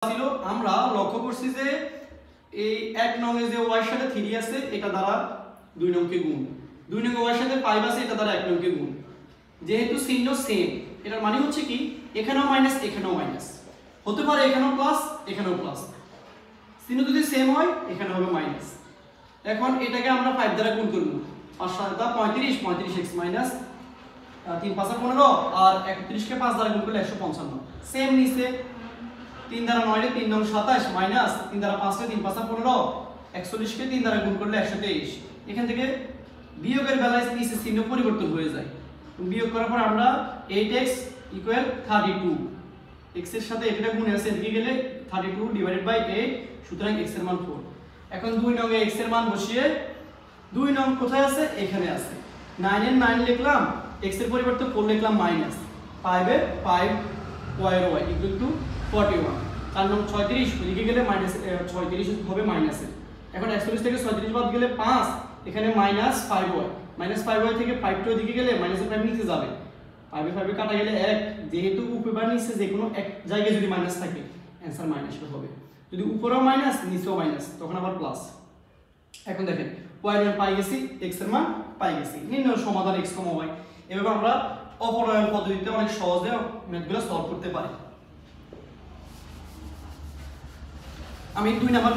ছিল আমরা লক্ষ্য করছি যে এই 1 নং এ যে y এর সাথে 3 আছে এটা দ্বারা 2 নং কে গুণ, 2 নং y এর সাথে 5 আছে এটা দ্বারা 1 নং কে গুণ। যেহেতু চিহ্ন সেম, এটার মানে হচ্ছে কি এখানেও মাইনাস এখানেও মাইনাস হতে পারে, এখানেও প্লাস এখানেও প্লাস। চিহ্ন যদি সেম হয় এখানে হবে মাইনাস। এখন এটাকে আমরা 5 দ্বারা গুণ করব। 5 7 35, 35x মাইনাস 3 5 15 আর 31 কে 5 দ্বারা গুণ করলে 155। সেম নিচে 3 দ্বারা 9 রে 3 9 27 মাইনাস 3 দ্বারা 5 রে 3 5 15 41 কে 3 দ্বারা গুণ করলে 123। এখান থেকে বিয়োগের বেলায় নিচে চিহ্ন পরিবর্তন হয়ে যায়। বিয়োগ করার পর আমরা 8x 32, x এর সাথে এটা গুণ আছে এদিকে গেলে 32 ডিভাইডেড বাই 8, সুতরাং x এর মান 4। এখন 2 নং এ x এর মান বসিয়ে 2 নং কোথায় আছে এখানে আছে, 9 এর 9 লিখলাম, x এর পরিবর্তে 4 লিখলাম মাইনাস 5 এর 5 y এর y ইকুয়াল টু 41। 4 নং 36 এদিকে গেলে মাইনাস 36 হবে মাইনাসে। এখন 41 থেকে 36 বাদ গেলে 5, এখানে মাইনাস 5y, মাইনাস 5y থেকে 5 তো এদিকে গেলে মাইনাসের 5 নিচে যাবে, 5 এর 5 কাটা গেলে 1। যেহেতু উপরে বা নিচে যে কোনো এক জায়গায় যদি মাইনাস থাকে অ্যানসার মাইনাস হবে। যদি উপরেও মাইনাস নিচেও মাইনাস তখন আবার প্লাস। এখন দেখেন y এর মান পাই গেছি, x এর মান পাই গেছি, নির্ণয় সমাধান x, y। এভাবে আমরা অপনয়ন পদ্ধতিতে অনেক সহজে ম্যাথগুলো সলভ করতে পারি। আমি 2 নাম্বার